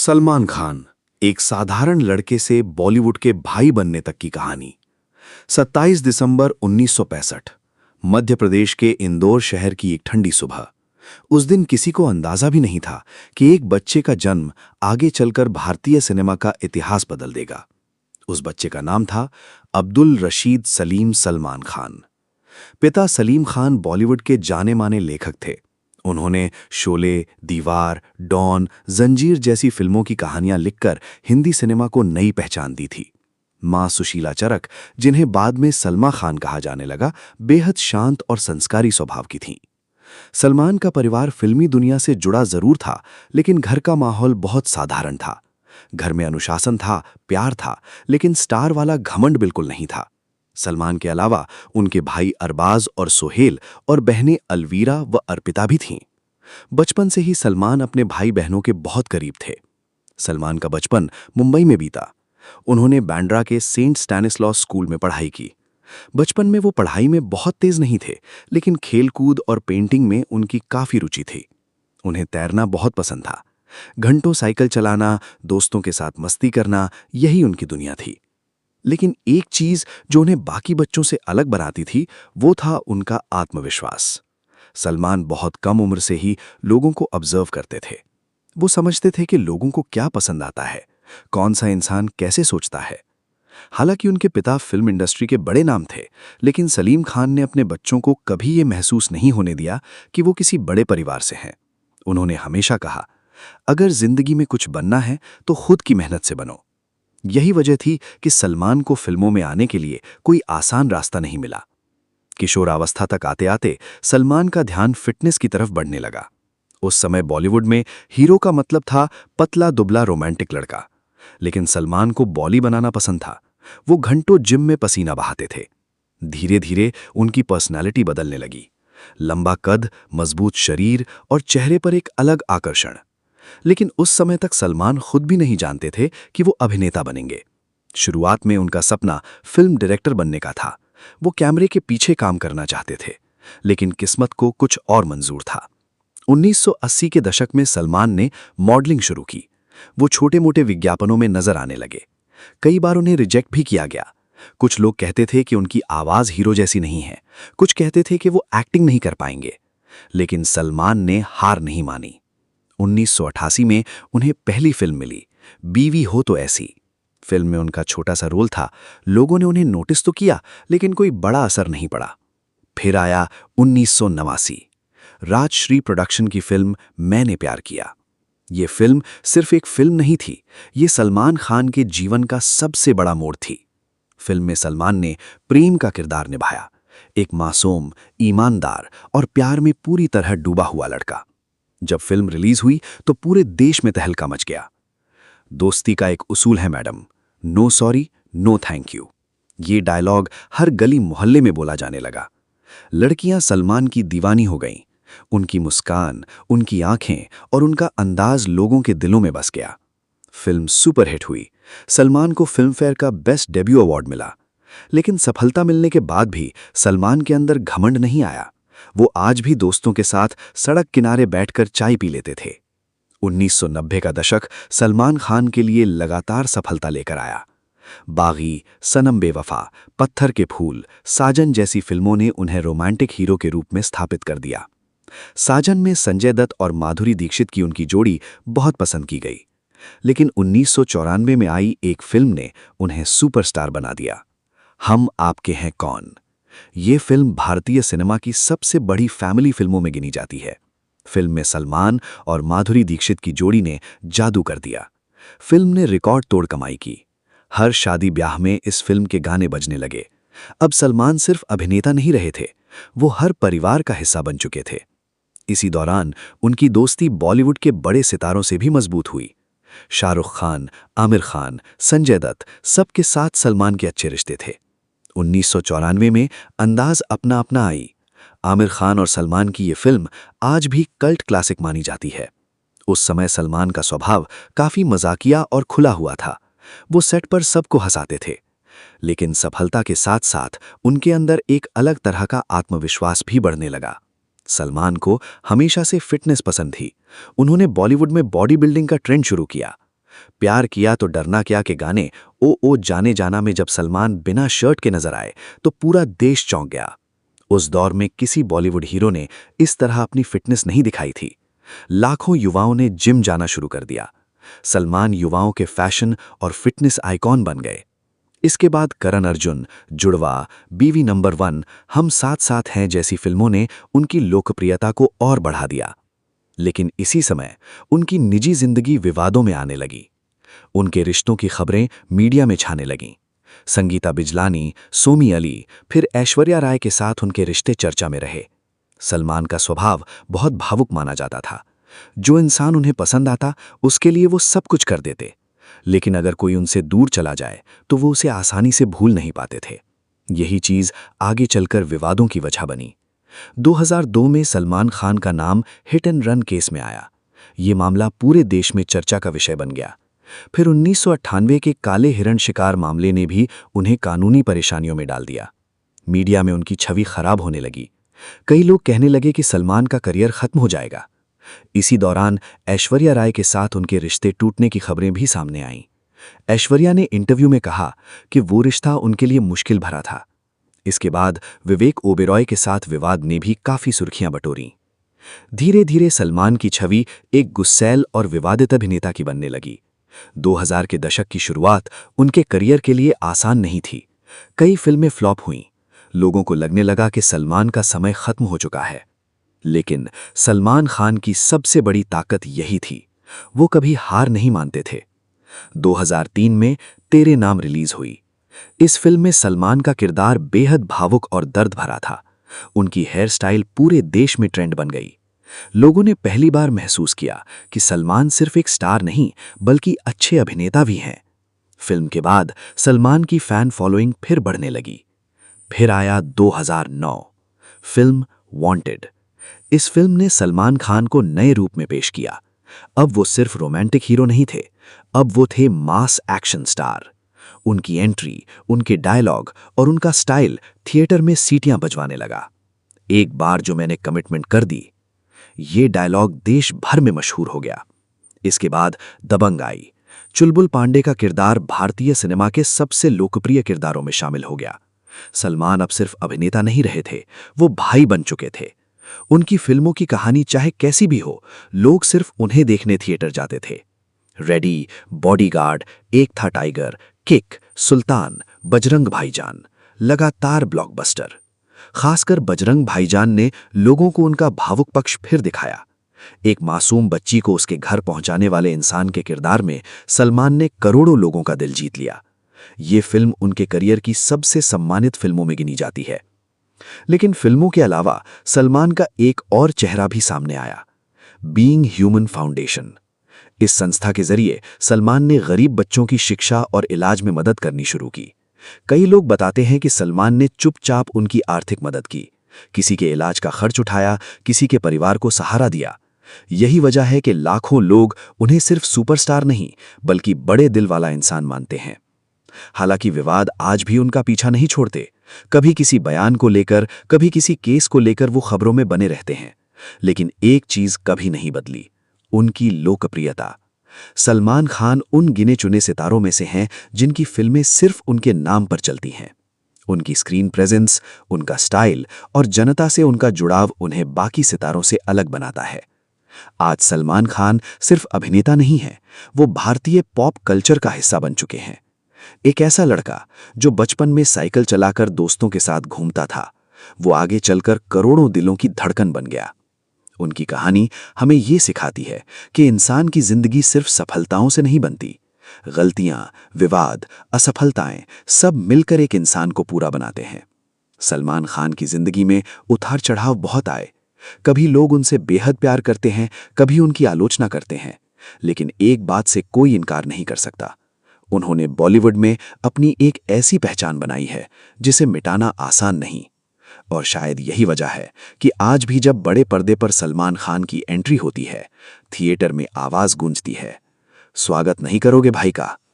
सलमान खान, एक साधारण लड़के से बॉलीवुड के भाई बनने तक की कहानी। 27 दिसंबर 1965, मध्य प्रदेश के इंदौर शहर की एक ठंडी सुबह। उस दिन किसी को अंदाजा भी नहीं था कि एक बच्चे का जन्म आगे चलकर भारतीय सिनेमा का इतिहास बदल देगा। उस बच्चे का नाम था अब्दुल रशीद सलीम सलमान खान। पिता सलीम खान बॉलीवुड के जाने-माने लेखक थे। उन्होंने शोले, दीवार, डॉन, जंजीर जैसी फिल्मों की कहानियां लिखकर हिंदी सिनेमा को नई पहचान दी थी। मां सुशीला चरक, जिन्हें बाद में सलमा खान कहा जाने लगा, बेहद शांत और संस्कारी स्वभाव की थीं। सलमान का परिवार फिल्मी दुनिया से जुड़ा जरूर था, लेकिन घर का माहौल बहुत साधारण था। घर में अनुशासन था, प्यार था, लेकिन स्टार वाला घमंड बिल्कुल नहीं था। सलमान के अलावा उनके भाई अरबाज और सोहेल और बहनें अलवीरा व अर्पिता भी थीं। बचपन से ही सलमान अपने भाई बहनों के बहुत करीब थे। सलमान का बचपन मुंबई में बीता। उन्होंने बांद्रा के सेंट स्टैनिस्लॉस स्कूल में पढ़ाई की। बचपन में वो पढ़ाई में बहुत तेज नहीं थे, लेकिन खेलकूद और पेंटिंग में उनकी काफी रुचि थी। उन्हें तैरना बहुत पसंद था। घंटों साइकिल चलाना, दोस्तों के साथ मस्ती करना, यही उनकी दुनिया थी। लेकिन एक चीज जो उन्हें बाकी बच्चों से अलग बनाती थी, वो था उनका आत्मविश्वास। सलमान बहुत कम उम्र से ही लोगों को ऑब्जर्व करते थे। वो समझते थे कि लोगों को क्या पसंद आता है, कौन सा इंसान कैसे सोचता है। हालांकि उनके पिता फिल्म इंडस्ट्री के बड़े नाम थे, लेकिन सलीम खान ने अपने बच्चों को कभी ये महसूस नहीं होने दिया कि वो किसी बड़े परिवार से हैं। उन्होंने हमेशा कहा, अगर जिंदगी में कुछ बनना है तो खुद की मेहनत से बनो। यही वजह थी कि सलमान को फिल्मों में आने के लिए कोई आसान रास्ता नहीं मिला। किशोरावस्था तक आते आते सलमान का ध्यान फिटनेस की तरफ बढ़ने लगा। उस समय बॉलीवुड में हीरो का मतलब था पतला दुबला रोमांटिक लड़का, लेकिन सलमान को बॉली बनाना पसंद था। वो घंटों जिम में पसीना बहाते थे। धीरे धीरे उनकी पर्सनालिटी बदलने लगी। लंबा कद, मजबूत शरीर और चेहरे पर एक अलग आकर्षण। लेकिन उस समय तक सलमान खुद भी नहीं जानते थे कि वो अभिनेता बनेंगे। शुरुआत में उनका सपना फिल्म डायरेक्टर बनने का था। वो कैमरे के पीछे काम करना चाहते थे, लेकिन किस्मत को कुछ और मंजूर था। 1980 के दशक में सलमान ने मॉडलिंग शुरू की। वो छोटे-मोटे विज्ञापनों में नजर आने लगे। कई बार उन्हें रिजेक्ट भी किया गया। कुछ लोग कहते थे कि उनकी आवाज हीरो जैसी नहीं है, कुछ कहते थे कि वो एक्टिंग नहीं कर पाएंगे। लेकिन सलमान ने हार नहीं मानी। 1988 में उन्हें पहली फिल्म मिली, बीवी हो तो ऐसी। फिल्म में उनका छोटा सा रोल था। लोगों ने उन्हें नोटिस तो किया, लेकिन कोई बड़ा असर नहीं पड़ा। फिर आया 1989, राजश्री प्रोडक्शन की फिल्म मैंने प्यार किया। ये फिल्म सिर्फ एक फिल्म नहीं थी, ये सलमान खान के जीवन का सबसे बड़ा मोड़ थी। फिल्म में सलमान ने प्रेम का किरदार निभाया, एक मासूम, ईमानदार और प्यार में पूरी तरह डूबा हुआ लड़का। जब फिल्म रिलीज हुई तो पूरे देश में तहलका मच गया। दोस्ती का एक उसूल है madam, no sorry, no thank you. ये डायलॉग हर गली मोहल्ले में बोला जाने लगा। लड़कियां सलमान की दीवानी हो गईं। उनकी मुस्कान, उनकी आंखें और उनका अंदाज लोगों के दिलों में बस गया। फिल्म सुपरहिट हुई। सलमान को फिल्म फेयर का बेस्ट डेब्यू अवार्ड मिला। लेकिन सफलता मिलने के बाद भी सलमान के अंदर घमंड नहीं आया। वो आज भी दोस्तों के साथ सड़क किनारे बैठकर चाय पी लेते थे। 1990 का दशक सलमान खान के लिए लगातार सफलता लेकर आया। बागी, सनम बेवफा, पत्थर के फूल, साजन जैसी फिल्मों ने उन्हें रोमांटिक हीरो के रूप में स्थापित कर दिया। साजन में संजय दत्त और माधुरी दीक्षित की उनकी जोड़ी बहुत पसंद की गई। लेकिन 1994 में आई एक फिल्म ने उन्हें सुपरस्टार बना दिया, हम आपके हैं कौन। ये फिल्म भारतीय सिनेमा की सबसे बड़ी फैमिली फिल्मों में गिनी जाती है। फिल्म में सलमान और माधुरी दीक्षित की जोड़ी ने जादू कर दिया। फिल्म ने रिकॉर्ड तोड़ कमाई की। हर शादी ब्याह में इस फिल्म के गाने बजने लगे। अब सलमान सिर्फ अभिनेता नहीं रहे थे, वो हर परिवार का हिस्सा बन चुके थे। इसी दौरान उनकी दोस्ती बॉलीवुड के बड़े सितारों से भी मजबूत हुई। शाहरुख खान, आमिर खान, संजय दत्त, सबके साथ सलमान के अच्छे रिश्ते थे। 1994 में अंदाज अपना अपना आई। आमिर खान और सलमान की ये फिल्म आज भी कल्ट क्लासिक मानी जाती है। उस समय सलमान का स्वभाव काफी मजाकिया और खुला हुआ था। वो सेट पर सबको हंसाते थे। लेकिन सफलता के साथ साथ उनके अंदर एक अलग तरह का आत्मविश्वास भी बढ़ने लगा। सलमान को हमेशा से फिटनेस पसंद थी। उन्होंने बॉलीवुड में बॉडी बिल्डिंग का ट्रेंड शुरू किया। प्यार किया तो डरना क्या के गाने ओ जाने जाना में जब सलमान बिना शर्ट के नजर आए तो पूरा देश चौंक गया। उस दौर में किसी बॉलीवुड हीरो ने इस तरह अपनी फिटनेस नहीं दिखाई थी। लाखों युवाओं ने जिम जाना शुरू कर दिया। सलमान युवाओं के फैशन और फिटनेस आइकॉन बन गए। इसके बाद करण अर्जुन, जुड़वा, बीवी नंबर 1, हम साथ साथ हैं जैसी फिल्मों ने उनकी लोकप्रियता को और बढ़ा दिया। लेकिन इसी समय उनकी निजी जिंदगी विवादों में आने लगी। उनके रिश्तों की खबरें मीडिया में छाने लगीं। संगीता बिजलानी, सोमी अली, फिर ऐश्वर्या राय के साथ उनके रिश्ते चर्चा में रहे। सलमान का स्वभाव बहुत भावुक माना जाता था। जो इंसान उन्हें पसंद आता उसके लिए वो सब कुछ कर देते, लेकिन अगर कोई उनसे दूर चला जाए तो वो उसे आसानी से भूल नहीं पाते थे। यही चीज आगे चलकर विवादों की वजह बनी। 2002 में सलमान खान का नाम हिट एंड रन केस में आया। ये मामला पूरे देश में चर्चा का विषय बन गया। फिर 1998 के काले हिरण शिकार मामले ने भी उन्हें कानूनी परेशानियों में डाल दिया। मीडिया में उनकी छवि खराब होने लगी। कई लोग कहने लगे कि सलमान का करियर खत्म हो जाएगा। इसी दौरान ऐश्वर्या राय के साथ उनके रिश्ते टूटने की खबरें भी सामने आईं। ऐश्वर्या ने इंटरव्यू में कहा कि वो रिश्ता उनके लिए मुश्किल भरा था। इसके बाद विवेक ओबेरॉय के साथ विवाद ने भी काफी सुर्खियां बटोरीं। धीरे धीरे सलमान की छवि एक गुस्सैल और विवादित अभिनेता की बनने लगी। 2000 के दशक की शुरुआत उनके करियर के लिए आसान नहीं थी। कई फिल्में फ्लॉप हुईं। लोगों को लगने लगा कि सलमान का समय खत्म हो चुका है। लेकिन सलमान खान की सबसे बड़ी ताकत यही थी, वो कभी हार नहीं मानते थे। 2003 में तेरे नाम रिलीज हुई। इस फिल्म में सलमान का किरदार बेहद भावुक और दर्द भरा था। उनकी हेयर स्टाइल पूरे देश में ट्रेंड बन गई। लोगों ने पहली बार महसूस किया कि सलमान सिर्फ एक स्टार नहीं बल्कि अच्छे अभिनेता भी हैं। फिल्म के बाद सलमान की फैन फॉलोइंग फिर बढ़ने लगी। फिर आया 2009, फिल्म वांटेड। इस फिल्म ने सलमान खान को नए रूप में पेश किया। अब वो सिर्फ रोमांटिक हीरो नहीं थे, अब वो थे मास एक्शन स्टार। उनकी एंट्री, उनके डायलॉग और उनका स्टाइल थिएटर में सीटियां बजवाने लगा। एक बार जो मैंने कमिटमेंट कर दी, ये डायलॉग देश भर में मशहूर हो गया। इसके बाद दबंग आई। चुलबुल पांडे का किरदार भारतीय सिनेमा के सबसे लोकप्रिय किरदारों में शामिल हो गया। सलमान अब सिर्फ अभिनेता नहीं रहे थे, वो भाई बन चुके थे। उनकी फिल्मों की कहानी चाहे कैसी भी हो, लोग सिर्फ उन्हें देखने थिएटर जाते थे। रेडी, बॉडीगार्ड, एक था टाइगर, किक, सुल्तान, बजरंग भाईजान, लगातार ब्लॉकबस्टर। खासकर बजरंग भाईजान ने लोगों को उनका भावुक पक्ष फिर दिखाया। एक मासूम बच्ची को उसके घर पहुंचाने वाले इंसान के किरदार में सलमान ने करोड़ों लोगों का दिल जीत लिया। ये फिल्म उनके करियर की सबसे सम्मानित फिल्मों में गिनी जाती है। लेकिन फिल्मों के अलावा सलमान का एक और चेहरा भी सामने आया, बीइंग ह्यूमन फाउंडेशन। इस संस्था के जरिए सलमान ने गरीब बच्चों की शिक्षा और इलाज में मदद करनी शुरू की। कई लोग बताते हैं कि सलमान ने चुपचाप उनकी आर्थिक मदद की, किसी के इलाज का खर्च उठाया, किसी के परिवार को सहारा दिया। यही वजह है कि लाखों लोग उन्हें सिर्फ सुपरस्टार नहीं बल्कि बड़े दिल वाला इंसान मानते हैं। हालांकि विवाद आज भी उनका पीछा नहीं छोड़ते। कभी किसी बयान को लेकर, कभी किसी केस को लेकर वो खबरों में बने रहते हैं। लेकिन एक चीज कभी नहीं बदली, उनकी लोकप्रियता। सलमान खान उन गिने चुने सितारों में से हैं जिनकी फिल्में सिर्फ उनके नाम पर चलती हैं। उनकी स्क्रीन प्रेजेंस, उनका स्टाइल और जनता से उनका जुड़ाव उन्हें बाकी सितारों से अलग बनाता है। आज सलमान खान सिर्फ अभिनेता नहीं है, वो भारतीय पॉप कल्चर का हिस्सा बन चुके हैं। एक ऐसा लड़का जो बचपन में साइकिल चलाकर दोस्तों के साथ घूमता था, वो आगे चलकर करोड़ों दिलों की धड़कन बन गया। उनकी कहानी हमें ये सिखाती है कि इंसान की जिंदगी सिर्फ सफलताओं से नहीं बनती। गलतियां, विवाद, असफलताएं सब मिलकर एक इंसान को पूरा बनाते हैं। सलमान खान की जिंदगी में उतार चढ़ाव बहुत आए। कभी लोग उनसे बेहद प्यार करते हैं, कभी उनकी आलोचना करते हैं, लेकिन एक बात से कोई इनकार नहीं कर सकता, उन्होंने बॉलीवुड में अपनी एक ऐसी पहचान बनाई है जिसे मिटाना आसान नहीं। और शायद यही वजह है कि आज भी जब बड़े पर्दे पर सलमान खान की एंट्री होती है, थिएटर में आवाज गूंजती है, स्वागत नहीं करोगे भाई का?